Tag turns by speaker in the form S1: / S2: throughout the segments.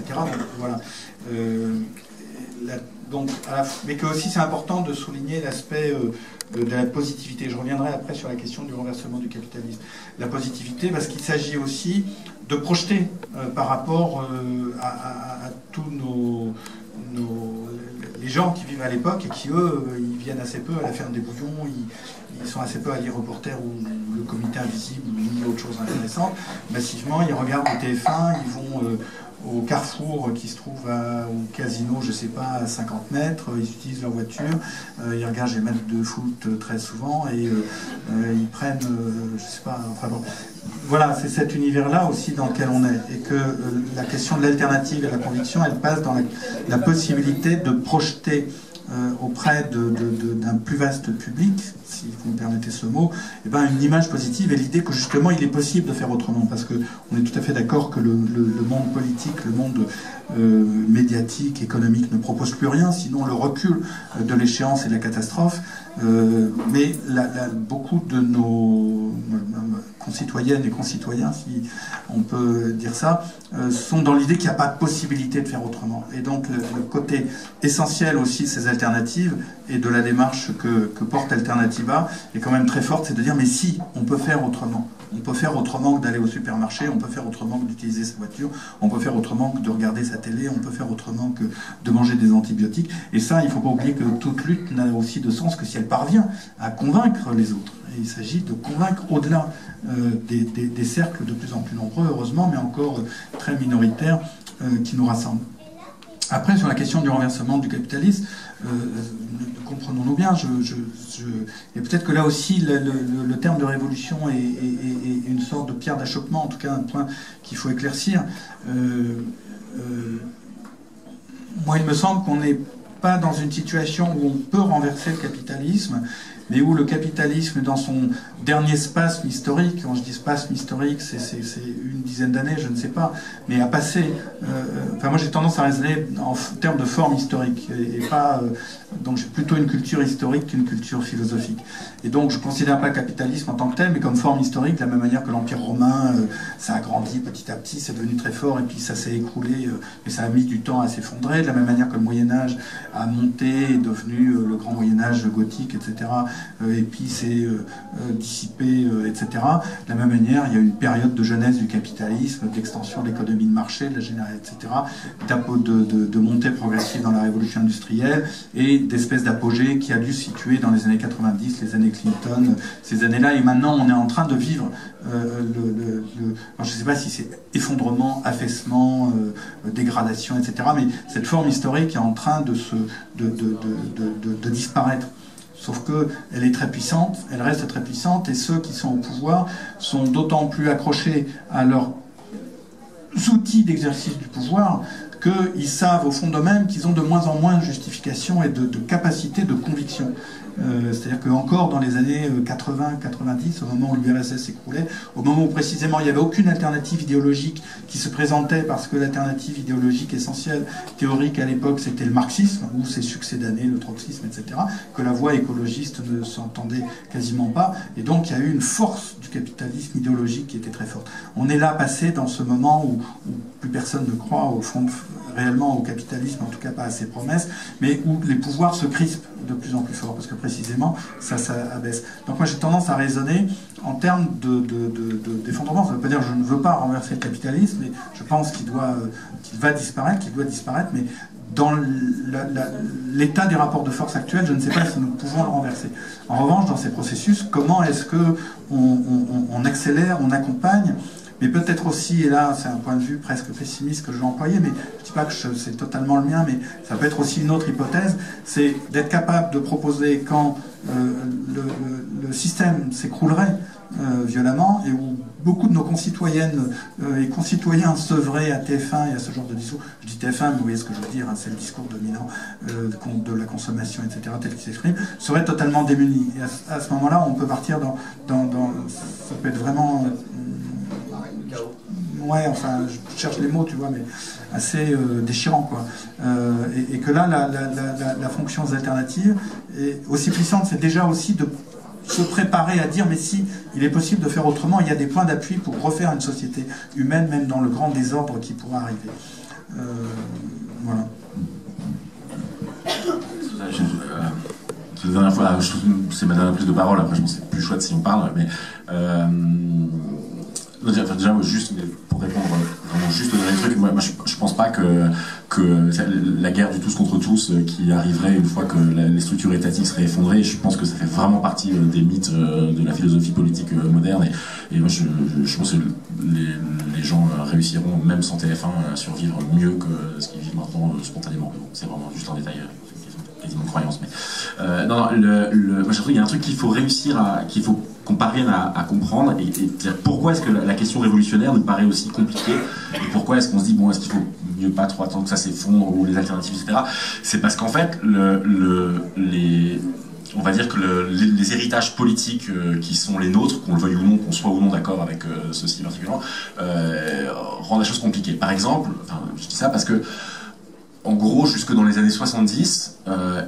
S1: etc. Donc, voilà. Mais que aussi c'est important de souligner l'aspect de la positivité. Je reviendrai après sur la question du renversement du capitalisme. La positivité, parce qu'il s'agit aussi de projeter par rapport à tous les gens qui vivent à l'époque et qui, eux, ils viennent assez peu à la ferme des Bouillons, ils sont assez peu à lire Reporter ou le Comité Invisible ou mille autres choses intéressantes. Massivement, ils regardent le TF1, ils vont au Carrefour qui se trouve au casino, je sais pas, à 50 mètres, ils utilisent leur voiture, ils regardent les matchs de foot très souvent et ils prennent, je sais pas, enfin bon. Voilà, c'est cet univers-là aussi dans lequel on est. Et que la question de l'alternative et la conviction, elle passe dans la possibilité de projeter auprès d'un plus vaste public, si vous me permettez ce mot, eh ben, une image positive et l'idée que justement il est possible de faire autrement, parce qu'on est tout à fait d'accord que le monde politique, le monde médiatique, économique ne propose plus rien, sinon le recul de l'échéance et de la catastrophe. Mais beaucoup de nos concitoyennes et concitoyens, si on peut dire ça, sont dans l'idée qu'il n'y a pas de possibilité de faire autrement. Et donc le côté essentiel aussi de ces alternatives et de la démarche que porte Alternativa est quand même très forte, c'est de dire mais si, on peut faire autrement. On peut faire autrement que d'aller au supermarché, on peut faire autrement que d'utiliser sa voiture, on peut faire autrement que de regarder sa télé, on peut faire autrement que de manger des antibiotiques. Et ça, il ne faut pas oublier que toute lutte n'a aussi de sens que si elle parvient à convaincre les autres. Et il s'agit de convaincre au-delà des cercles de plus en plus nombreux, heureusement, mais encore très minoritaires, qui nous rassemblent. Après, sur la question du renversement du capitalisme, comprenons-nous bien, et peut-être que là aussi le terme de révolution est une sorte de pierre d'achoppement, en tout cas un point qu'il faut éclaircir. Moi, il me semble qu'on n'est pas dans une situation où on peut renverser le capitalisme, mais où le capitalisme, dans son dernier spasme historique, quand je dis spasme historique, c'est une dizaine d'années, je ne sais pas, mais a passé... enfin, moi j'ai tendance à raisonner en termes de forme historique, et pas... donc j'ai plutôt une culture historique qu'une culture philosophique. Et donc je ne considère pas le capitalisme en tant que tel, mais comme forme historique, de la même manière que l'Empire romain, ça a grandi petit à petit, c'est devenu très fort, et puis ça s'est écroulé, mais ça a mis du temps à s'effondrer, de la même manière que le Moyen-Âge a monté, est devenu le grand Moyen-Âge gothique, etc., et puis c'est dissipé, etc. De la même manière, il y a eu une période de jeunesse du capitalisme, d'extension de l'économie de marché, de la générale, etc., de montée progressive dans la révolution industrielle, et d'espèce d'apogée qui a dû se situer dans les années 90, les années Clinton, ces années-là, et maintenant on est en train de vivre alors je ne sais pas si c'est effondrement, affaissement, dégradation, etc., mais cette forme historique est en train de disparaître. Sauf qu'elle est très puissante, elle reste très puissante, et ceux qui sont au pouvoir sont d'autant plus accrochés à leurs outils d'exercice du pouvoir qu'ils savent au fond d'eux-mêmes qu'ils ont de moins en moins de justification et de capacité de conviction. C'est-à-dire qu'encore dans les années 80-90, au moment où l'URSS s'écroulait, au moment où précisément il n'y avait aucune alternative idéologique qui se présentait, parce que l'alternative idéologique essentielle, théorique à l'époque, c'était le marxisme, ou ses succédanés, le trotskisme, etc., que la voie écologiste ne s'entendait quasiment pas, et donc il y a eu une force du capitalisme idéologique qui était très forte. On est là passé dans ce moment où plus personne ne croit au fond réellement au capitalisme, en tout cas pas à ses promesses, mais où les pouvoirs se crispent de plus en plus fort, parce que précisément ça abaisse. Donc moi j'ai tendance à raisonner en termes d'effondrement. Ça ne veut pas dire que je ne veux pas renverser le capitalisme, mais je pense qu'il va disparaître, qu'il doit disparaître, mais dans l'état des rapports de force actuels, je ne sais pas si nous pouvons le renverser. En revanche, dans ces processus, comment est-ce qu'on accélère, on accompagne, mais peut-être aussi, et là c'est un point de vue presque pessimiste que je vais employer, mais je ne dis pas que c'est totalement le mien, mais ça peut être aussi une autre hypothèse, c'est d'être capable de proposer quand le système s'écroulerait violemment, et où beaucoup de nos concitoyennes et concitoyens s'œuvraient à TF1 et à ce genre de discours. Je dis TF1, mais vous voyez ce que je veux dire, hein, c'est le discours dominant de la consommation, etc., tel qu'il s'exprime, seraient totalement démunis. Et à ce moment-là, on peut partir dans ça peut être vraiment... ouais, enfin, je cherche les mots, tu vois, mais assez déchirant, quoi. Et que là, la fonction des alternatives est aussi puissante, c'est déjà aussi de se préparer à dire, mais si, il est possible de faire autrement, il y a des points d'appui pour refaire une société humaine, même dans le grand désordre qui pourra arriver. Voilà.
S2: La dernière fois, c'est ma dernière prise de parole, après je pense que c'est plus chouette si on parle, mais déjà, juste pour répondre vraiment juste au dernier truc, moi je pense pas que la guerre du tous contre tous qui arriverait une fois que les structures étatiques seraient effondrées, je pense que ça fait vraiment partie des mythes de la philosophie politique moderne, et moi je pense que les gens réussiront, même sans TF1, à survivre mieux que ce qu'ils vivent maintenant spontanément. C'est vraiment juste un détail. Quasiment de croyance, mais moi je trouve qu'il y a un truc qu'il faut réussir qu'il faut qu'on parvienne à comprendre, et pourquoi est-ce que la question révolutionnaire nous paraît aussi compliquée, et pourquoi est-ce qu'on se dit bon, est-ce qu'il faut mieux pas trop attendre que ça s'effondre, ou les alternatives, etc. C'est parce qu'en fait on va dire que les héritages politiques qui sont les nôtres, qu'on le veuille ou non, qu'on soit ou non d'accord avec ceci particulièrement, rendent la chose compliquée. Par exemple, je dis ça parce que en gros, jusque dans les années 70,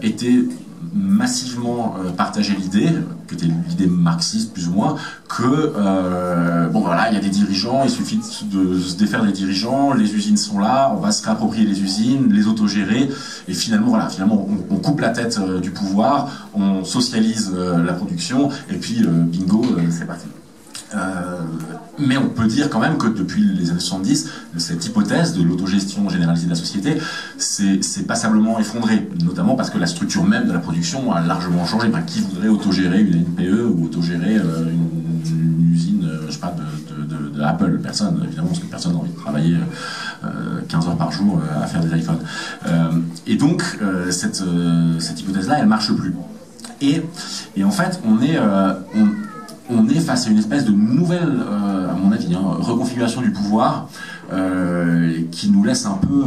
S2: était massivement partagée l'idée, qui était l'idée marxiste plus ou moins, que bon voilà, il y a des dirigeants, il suffit de se défaire des dirigeants, les usines sont là, on va se réapproprier les usines, les autogérer, et finalement voilà, on coupe la tête du pouvoir, on socialise la production, et puis bingo, c'est parti. Mais on peut dire quand même que depuis les années 70, cette hypothèse de l'autogestion généralisée de la société s'est passablement effondrée, notamment parce que la structure même de la production a largement changé. Qui voudrait autogérer une NPE ou autogérer une usine, je sais pas, de Apple? Personne, évidemment, parce que personne n'a envie de travailler 15 heures par jour à faire des iPhones. Et donc, cette hypothèse-là, elle marche plus. Et en fait, on est face à une espèce de nouvelle, à mon avis, reconfiguration du pouvoir qui nous laisse un peu...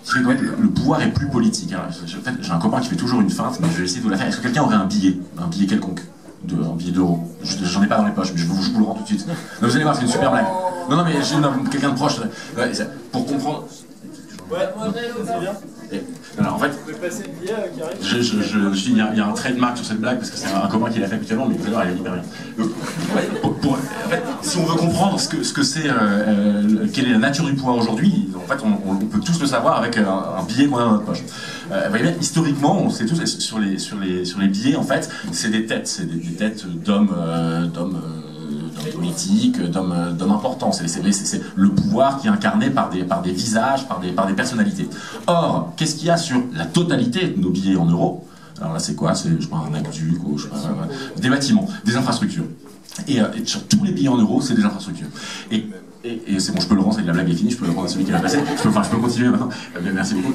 S2: qui fait que le pouvoir est plus politique. En fait, j'ai un copain qui fait toujours une feinte, mais je vais essayer de vous la faire. Est-ce que quelqu'un aurait un billet quelconque, un billet d'euros? J'en ai pas dans les poches, mais je vous le rends tout de suite. Non, vous allez voir, c'est une super blague. Non, mais j'ai quelqu'un de proche. Pour comprendre...
S3: Ouais, c'est bien.
S2: Alors en fait, il y a un trademark sur cette blague parce que c'est un copain qui l'a fait habituellement, mais elle est hyper bien. En fait, si on veut comprendre ce que c'est, quelle est la nature du pouvoir aujourd'hui, en fait, on peut tous le savoir avec un billet qu'on a dans notre poche. Vous voyez bien, historiquement, on sait tous sur les billets, en fait, c'est des têtes, d'hommes politiques, d'hommes importants. C'est le pouvoir qui est incarné par des visages, par des personnalités. Or, qu'est-ce qu'il y a sur la totalité de nos billets en euros? Alors là, c'est quoi? C'est, je sais pas, un aqueduc, ou je sais pas, des bâtiments, des infrastructures. Et sur tous les billets en euros, c'est des infrastructures. Et c'est bon, je peux le rendre, la blague est finie, je peux le rendre à celui qui va passer. Je peux continuer maintenant. Merci beaucoup.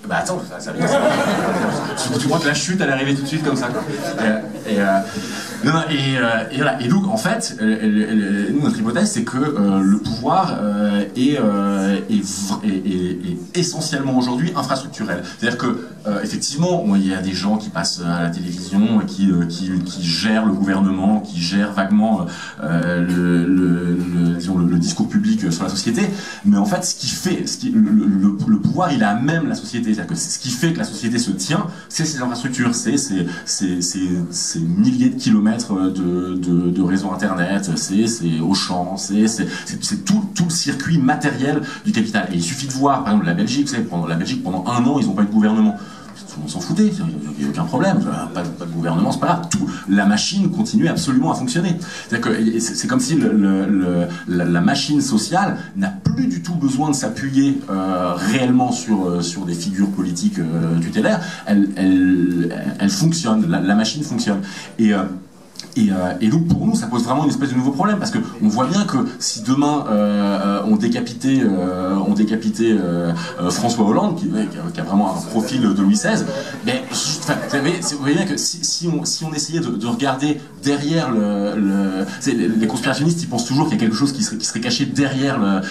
S2: Bah attends, ça vient. Tu crois que la chute elle est arrivée tout de suite comme ça, quoi. Voilà. Et donc en fait, notre hypothèse c'est que le pouvoir est essentiellement aujourd'hui infrastructurel. C'est-à-dire que effectivement, il y a des gens qui passent à la télévision, qui gèrent le gouvernement, qui gèrent vaguement le discours public sur la société. Mais en fait, le pouvoir, il est à même la société. C'est-à-dire que ce qui fait que la société se tient, c'est ces infrastructures, c'est ces milliers de kilomètres de réseau internet, c'est Auchan, c'est tout le circuit matériel du capital. Et il suffit de voir, par exemple, la Belgique, pendant un an, ils n'ont pas eu de gouvernement. On s'en foutait, il n'y a aucun problème, pas de gouvernement, c'est pas grave. La machine continue absolument à fonctionner. C'est comme si la machine sociale n'a plus du tout besoin de s'appuyer réellement sur des figures politiques tutélaires. Elle fonctionne, la machine fonctionne. Et donc pour nous ça pose vraiment une espèce de nouveau problème, parce qu'on voit bien que si demain on décapitait François Hollande qui a vraiment un profil de Louis XVI, mais vous voyez bien que si on essayait de regarder derrière les conspirationnistes, ils pensent toujours qu'il y a quelque chose qui serait caché derrière la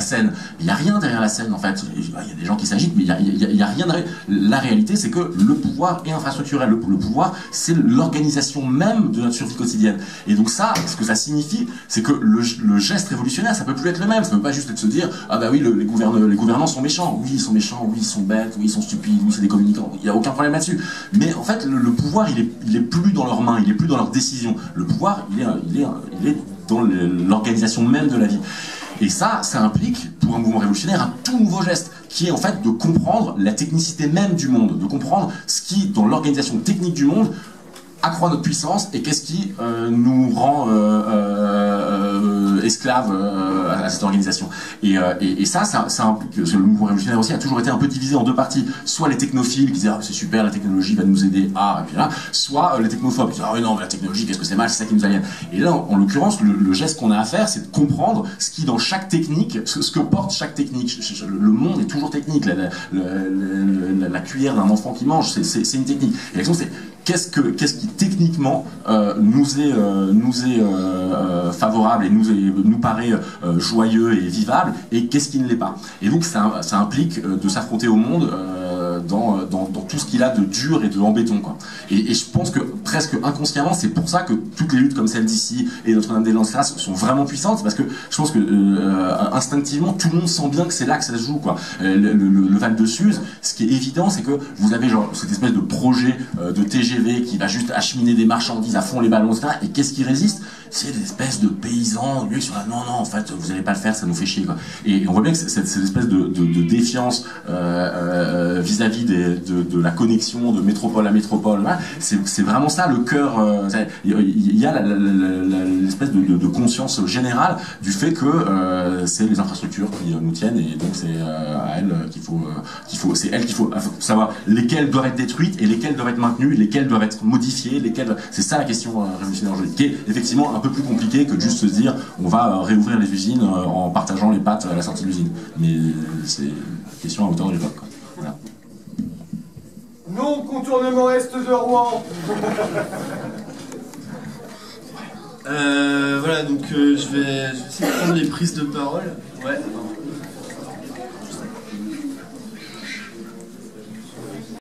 S2: scène. Il n'y a rien derrière la scène en fait. Il y a des gens qui s'agitent, mais il y a rien derrière. La réalité c'est que le pouvoir est infrastructurel. Le pouvoir c'est l'organisation même de notre survie quotidienne. Et donc ça, ce que ça signifie, c'est que le geste révolutionnaire, ça peut plus être le même. Ça peut pas juste être de se dire, ah bah oui, les gouvernants sont méchants. Oui, ils sont méchants. Oui, ils sont bêtes. Oui, ils sont stupides. Oui, c'est des communicants. Il n'y a aucun problème là-dessus. Mais en fait, le pouvoir, il est plus dans leurs mains. Il est plus dans leurs décisions. Le pouvoir, il est dans l'organisation même de la vie. Et ça implique, pour un mouvement révolutionnaire, un tout nouveau geste, qui est en fait de comprendre la technicité même du monde, de comprendre ce qui, dans l'organisation technique du monde, accroît notre puissance et qu'est-ce qui nous rend esclaves à cette organisation. Et ça implique, le mouvement révolutionnaire aussi a toujours été un peu divisé en deux parties. Soit les technophiles qui disaient ah, c'est super, la technologie va nous aider à, et puis là, soit les technophobes qui disaient ah non, mais la technologie, qu'est-ce que c'est mal, c'est ça qui nous aliène. Et là, en l'occurrence, le geste qu'on a à faire, c'est de comprendre ce qui dans chaque technique, ce que porte chaque technique. Le monde est toujours technique. La cuillère d'un enfant qui mange, c'est une technique. Et la question c'est qu'est-ce qui techniquement nous est favorable et nous paraît joyeux et vivable, et qu'est-ce qui ne l'est pas. Et donc ça implique de s'affronter au monde dans tout ce qu'il a de dur et de en béton, quoi. Et je pense que presque inconsciemment, c'est pour ça que toutes les luttes comme celle d'ici et Notre-Dame-des-Lances sont vraiment puissantes, parce que je pense que instinctivement tout le monde sent bien que c'est là que ça se joue, quoi. Le Val de Suse, ce qui est évident, c'est que vous avez genre cette espèce de projet de TGV qui va juste acheminer des marchandises à fond les ballons, etc. Et qu'est-ce qui résiste? C'est des espèces de paysans, lui, qui sont là, non, en fait, vous allez pas le faire, ça nous fait chier, quoi. Et on voit bien que cette espèce de défiance vis-à-vis de la connexion de métropole à métropole, c'est vraiment ça le cœur. Il y a l'espèce de conscience générale du fait que c'est les infrastructures qui nous tiennent, et donc c'est à elles qu'il faut savoir lesquelles doivent être détruites et lesquelles doivent être maintenues, lesquelles doivent être modifiées, c'est ça la question révolutionnaire aujourd'hui, qui est effectivement un peu plus compliqué que de juste se dire on va réouvrir les usines en partageant les pâtes à la sortie de l'usine. Mais c'est une question à hauteur de l'époque, quoi. Voilà.
S4: Non, contournement est de Rouen.
S3: Voilà, donc je vais essayer de prendre les prises de parole. Ouais.